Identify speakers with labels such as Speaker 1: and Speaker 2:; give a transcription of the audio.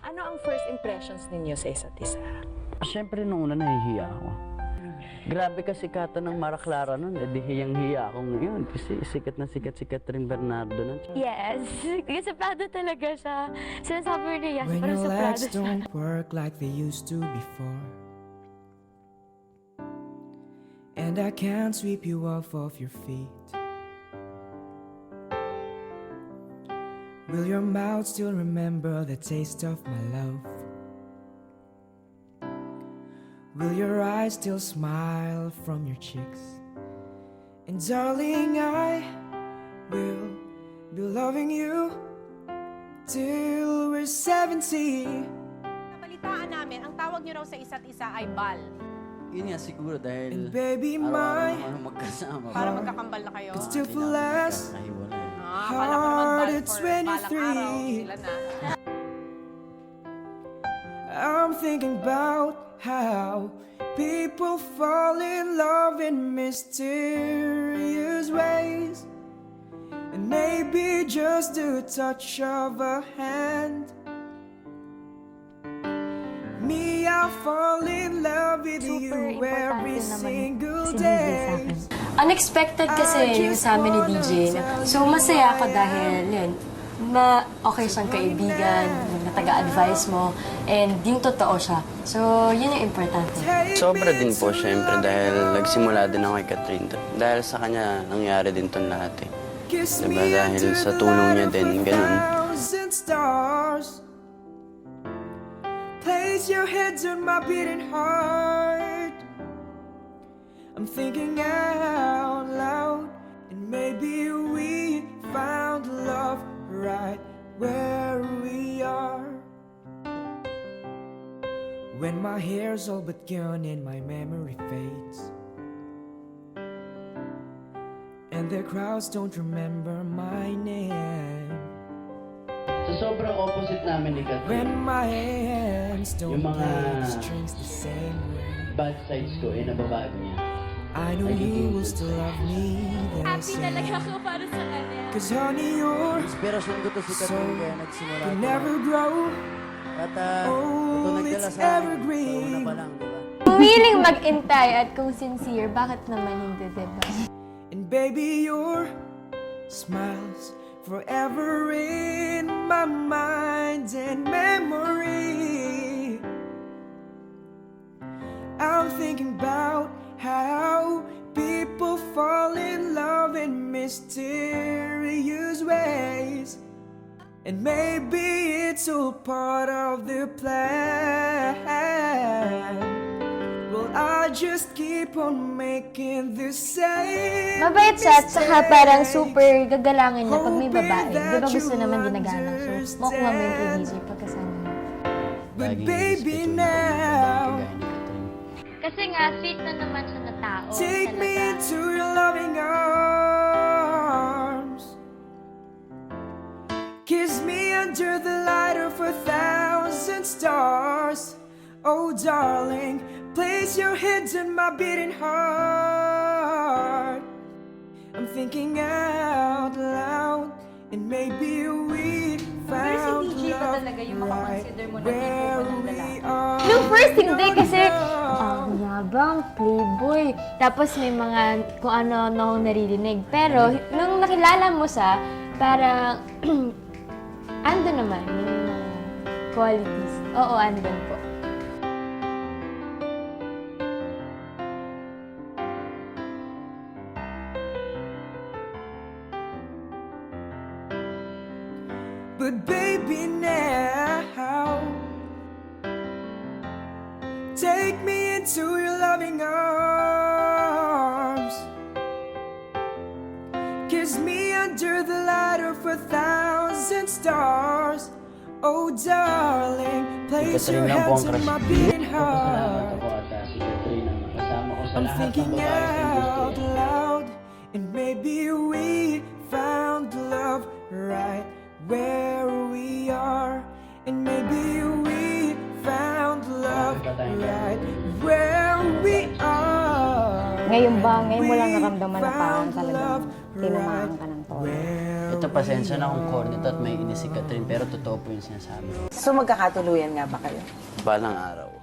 Speaker 1: Ano ang first impressions ninyo sa isa't isa?
Speaker 2: Siyempre, nung una nahihiya ako. Grabe ka sikatan ng Mara Clara nun, di hiyang-hiya ako ngayon. Kasi sikat na sikat si Catherine Bernardo nun.
Speaker 3: Yes, suplado talaga siya. Sinasabi mo na yes,
Speaker 4: When
Speaker 3: pero
Speaker 4: your
Speaker 3: suplado
Speaker 4: legs
Speaker 3: siya.
Speaker 4: don't work like they used to before, and I can't sweep you off of your feet, will your mouth still remember the taste of my love? Will your eyes still smile from your cheeks? And darling, I will be loving you till we're 70.
Speaker 5: Nabalitaan namin, ang tawag niyo raw sa isa't isa ay bal.
Speaker 2: Yun nga siguro dahil
Speaker 4: And baby,
Speaker 2: araw-araw
Speaker 4: my
Speaker 2: naman magkasama.
Speaker 5: Para magkakambal na kayo.
Speaker 4: could still feel less.
Speaker 2: Nakahiwalay.
Speaker 5: Akala ko naman
Speaker 4: Hard
Speaker 5: bal
Speaker 4: at
Speaker 5: for balang araw.
Speaker 4: 23.
Speaker 5: Sila na.
Speaker 4: I'm thinking about how people fall in love in mysterious ways, and maybe just a touch of a hand. Me, I fall in love with
Speaker 3: Super
Speaker 4: you every
Speaker 3: importante naman
Speaker 4: single
Speaker 3: si DJ sa
Speaker 4: day.
Speaker 3: akin. Unexpected kasi yung sa amin ni DJ. So masaya ako dahil yun, okay siyang kaibigan, na taga-advise mo, and yung totoo siya. So yun yung importante.
Speaker 2: Sobra din po, syempre, dahil nagsimula din ako kay Catherine. Dahil sa kanya, nangyari din ton lahat eh.
Speaker 4: Kiss
Speaker 2: Diba,
Speaker 4: me
Speaker 2: dahil
Speaker 4: under
Speaker 2: sa
Speaker 4: the
Speaker 2: tulong niya
Speaker 4: light
Speaker 2: din,
Speaker 4: of
Speaker 2: ganun.
Speaker 4: 1,000 stars. Place your heads on my beating heart. I'm thinking out loud, and maybe we found love right where we are. When my hair's all but gone and my memory fades, and the crowds don't remember my name.
Speaker 2: So sobrang opposite namin ni Catherine.
Speaker 4: When my hands don't
Speaker 2: Yung mga
Speaker 4: play the strings the same way,
Speaker 2: bad sides ko, eh, nababago niya.
Speaker 4: I know you will still love me the
Speaker 3: Happy talaga
Speaker 4: same.
Speaker 3: ako para sa kanya.
Speaker 4: Cause honey, your
Speaker 2: Inspirasyon ko to si
Speaker 4: soul
Speaker 2: Catherine kaya nagsimula
Speaker 4: can
Speaker 2: ako.
Speaker 4: never grow.
Speaker 2: At
Speaker 4: Oh,
Speaker 2: ito nagdala
Speaker 4: it's
Speaker 2: sa akin.
Speaker 4: evergreen.
Speaker 2: Sa una pa lang, diba?
Speaker 3: Kung willing mag-intay at kung sincere, bakit naman hindi, diba?
Speaker 4: And baby, your smiles forever in my mind and memory. I'm thinking about how people fall in love in mysterious ways, and maybe it's all part of the plan. Well, I just keep on making the same.
Speaker 3: Mabait siya at saka parang super gagalangin na pag may babae. Di ba gusto naman ginagalang? So, makuha mo yung kay DJ pagkasama mo.
Speaker 4: But
Speaker 2: Laging
Speaker 4: baby,
Speaker 2: respeto niya
Speaker 4: now
Speaker 2: kagaya ni Catherine.
Speaker 3: Kasi nga, sweet na naman siya na tao.
Speaker 4: take me
Speaker 3: talaga.
Speaker 4: into your loving arms. Kiss me under the light of 1,000 stars. Oh, darling, place your head on my beating heart. I'm thinking out loud, and maybe we found
Speaker 5: DJ ba
Speaker 4: love
Speaker 5: talaga yung
Speaker 4: right
Speaker 5: makakonsider mo na
Speaker 4: where
Speaker 5: tipo ng
Speaker 4: we
Speaker 5: lalaki?
Speaker 4: are.
Speaker 3: Nung first, hindi kasi, ang yabang, playboy. Tapos may mga kung ano-ano akong naririnig. Pero, nung nakilala mo siya, parang, andun naman yung mga qualities. Oo, andun po.
Speaker 4: But baby, now take me into your loving arms. Kiss me under the light of 1,000 stars. Oh, darling, place your
Speaker 2: Catherine lang po
Speaker 4: hands
Speaker 2: ang
Speaker 4: on
Speaker 2: crush
Speaker 4: my
Speaker 2: ko.
Speaker 4: beating
Speaker 2: Pasalamat
Speaker 4: heart.
Speaker 2: ako at si Catherine ang nakasama ko sa
Speaker 4: I'm
Speaker 2: lahat ng
Speaker 4: thinking
Speaker 2: babae sa
Speaker 4: out
Speaker 2: industry.
Speaker 4: loud, and maybe we found love right where we are, and maybe we found love right where we are.
Speaker 6: Ngayon ba, ngayon mo lang
Speaker 4: We
Speaker 6: naramdaman na parang
Speaker 4: found
Speaker 6: talagang
Speaker 4: love
Speaker 6: tinamaan ka
Speaker 4: right
Speaker 6: ng todo?
Speaker 4: where
Speaker 2: Ito, pasensya na kung corny to at may inis si Catherine, pero totoo po yung sinasabi.
Speaker 6: So magkakatuluyan nga ba kayo?
Speaker 2: Balang araw.